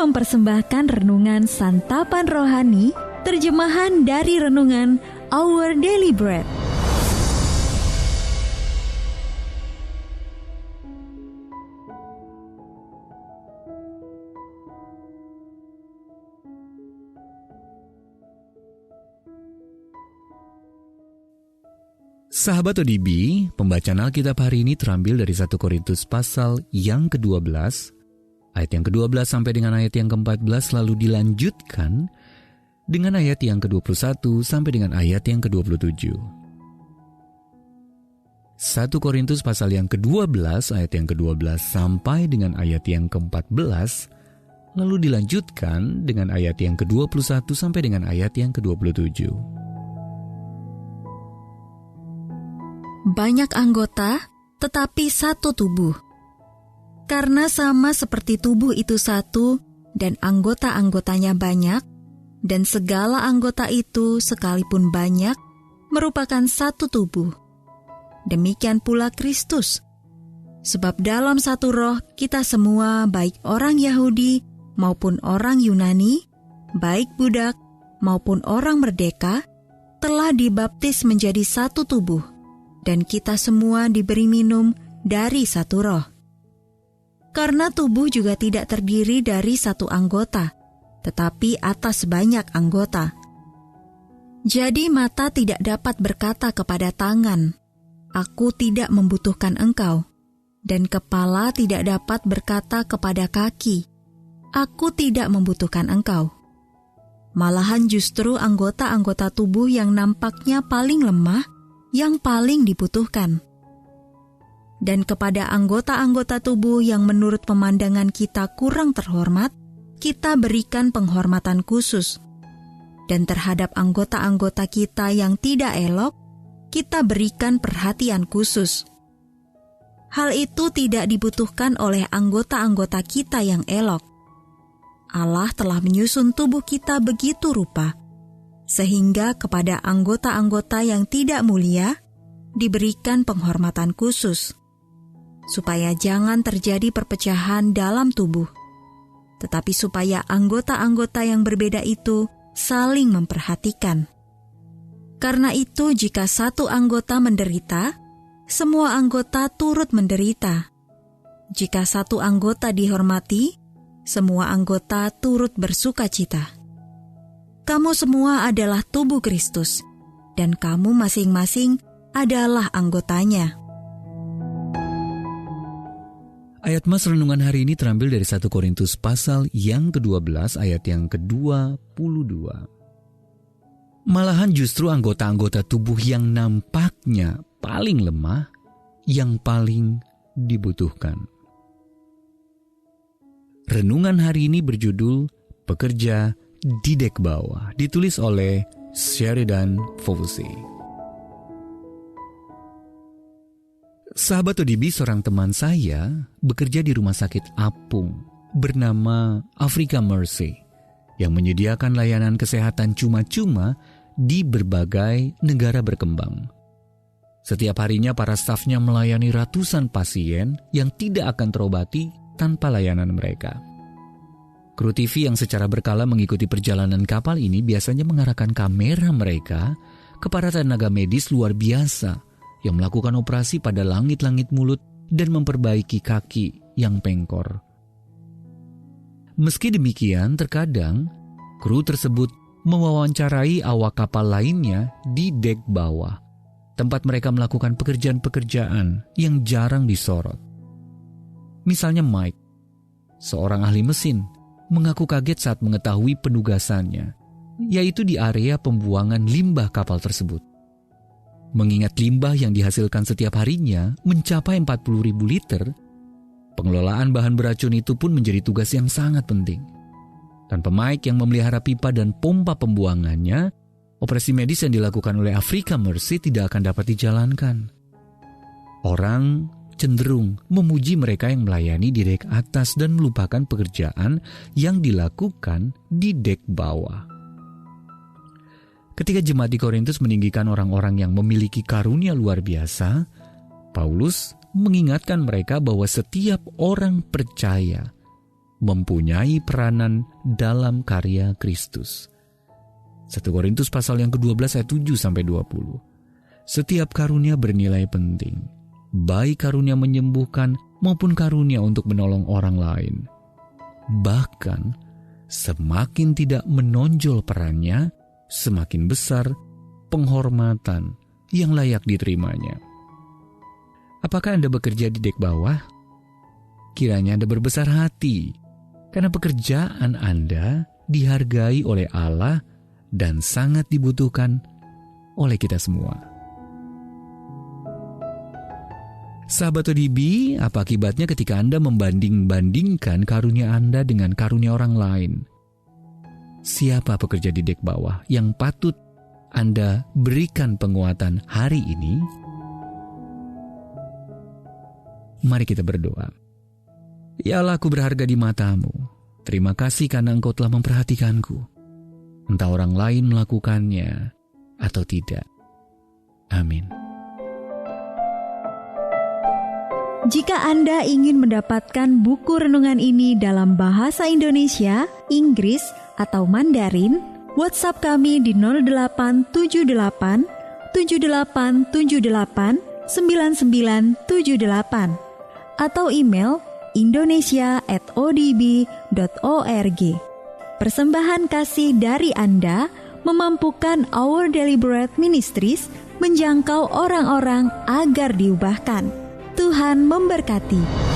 mempersembahkan renungan Santapan Rohani, terjemahan dari renungan Our Daily Bread. Sahabat ODB, pembacaan Alkitab hari ini terambil dari 1 Korintus pasal yang ke-12, ayat yang ke-12 sampai dengan ayat yang ke-14, lalu dilanjutkan dengan ayat yang ke-21 sampai dengan ayat yang ke-27. 1 Korintus pasal yang ke-12, ayat yang ke-12 sampai dengan ayat yang ke-14, lalu dilanjutkan dengan ayat yang ke-21 sampai dengan ayat yang ke-27. Banyak anggota, tetapi satu tubuh. Karena sama seperti tubuh itu satu, dan anggota-anggotanya banyak, dan segala anggota itu sekalipun banyak, merupakan satu tubuh. Demikian pula Kristus. Sebab dalam satu roh kita semua, baik orang Yahudi maupun orang Yunani, baik budak maupun orang merdeka, telah dibaptis menjadi satu tubuh. Dan kita semua diberi minum dari satu roh. Karena tubuh juga tidak terdiri dari satu anggota, tetapi atas banyak anggota. Jadi mata tidak dapat berkata kepada tangan, "Aku tidak membutuhkan engkau," dan kepala tidak dapat berkata kepada kaki, "Aku tidak membutuhkan engkau." Malahan justru anggota-anggota tubuh yang nampaknya paling lemah yang paling dibutuhkan. Dan kepada anggota-anggota tubuh yang menurut pemandangan kita kurang terhormat, kita berikan penghormatan khusus. Dan terhadap anggota-anggota kita yang tidak elok, kita berikan perhatian khusus. Hal itu tidak dibutuhkan oleh anggota-anggota kita yang elok. Allah telah menyusun tubuh kita begitu rupa, sehingga kepada anggota-anggota yang tidak mulia diberikan penghormatan khusus, supaya jangan terjadi perpecahan dalam tubuh, tetapi supaya anggota-anggota yang berbeda itu saling memperhatikan. Karena itu, jika satu anggota menderita, semua anggota turut menderita. Jika satu anggota dihormati, semua anggota turut bersukacita. Kamu semua adalah tubuh Kristus, dan kamu masing-masing adalah anggotanya. Ayat mas renungan hari ini terambil dari 1 Korintus pasal yang ke-12 ayat yang ke-22. Malahan justru anggota-anggota tubuh yang nampaknya paling lemah, yang paling dibutuhkan. Renungan hari ini berjudul Pekerja di Dek Bawah, ditulis oleh Sheridan Fauzi. Sahabat ODB, seorang teman saya bekerja di rumah sakit apung bernama Africa Mercy yang menyediakan layanan kesehatan cuma-cuma di berbagai negara berkembang. Setiap harinya para stafnya melayani ratusan pasien yang tidak akan terobati tanpa layanan mereka. Kru TV yang secara berkala mengikuti perjalanan kapal ini biasanya mengarahkan kamera mereka kepada tenaga medis luar biasa yang melakukan operasi pada langit-langit mulut dan memperbaiki kaki yang pengkor. Meski demikian, terkadang kru tersebut mewawancarai awak kapal lainnya di dek bawah, tempat mereka melakukan pekerjaan-pekerjaan yang jarang disorot. Misalnya Mike, seorang ahli mesin, mengaku kaget saat mengetahui penugasannya, yaitu di area pembuangan limbah kapal tersebut. Mengingat limbah yang dihasilkan setiap harinya mencapai 40.000 liter, pengelolaan bahan beracun itu pun menjadi tugas yang sangat penting. Tanpa Mike yang memelihara pipa dan pompa pembuangannya, operasi medis yang dilakukan oleh Africa Mercy tidak akan dapat dijalankan. Orang cenderung memuji mereka yang melayani di dek atas dan melupakan pekerjaan yang dilakukan di dek bawah. Ketika jemaat di Korintus meninggikan orang-orang yang memiliki karunia luar biasa, Paulus mengingatkan mereka bahwa setiap orang percaya mempunyai peranan dalam karya Kristus. 1 Korintus pasal yang ke-12 ayat 7-20. Setiap karunia bernilai penting, baik karunia menyembuhkan maupun karunia untuk menolong orang lain. Bahkan, semakin tidak menonjol perannya, semakin besar penghormatan yang layak diterimanya. Apakah Anda bekerja di dek bawah? Kiranya Anda berbesar hati, karena pekerjaan Anda dihargai oleh Allah dan sangat dibutuhkan oleh kita semua. Sahabat ODB, apa akibatnya ketika Anda membanding-bandingkan karunia Anda dengan karunia orang lain? Siapa pekerja di dek bawah yang patut Anda berikan penguatan hari ini? Mari kita berdoa. Ya Allah, aku berharga di mata-Mu. Terima kasih karena Engkau telah memperhatikanku. Entah orang lain melakukannya atau tidak. Amin. Jika Anda ingin mendapatkan buku renungan ini dalam bahasa Indonesia, Inggris, atau Mandarin, WhatsApp kami di 0878 7878 9978 atau email indonesia@odb.org. Persembahan kasih dari Anda memampukan Our Daily Bread Ministries menjangkau orang-orang agar diubahkan. Tuhan memberkati.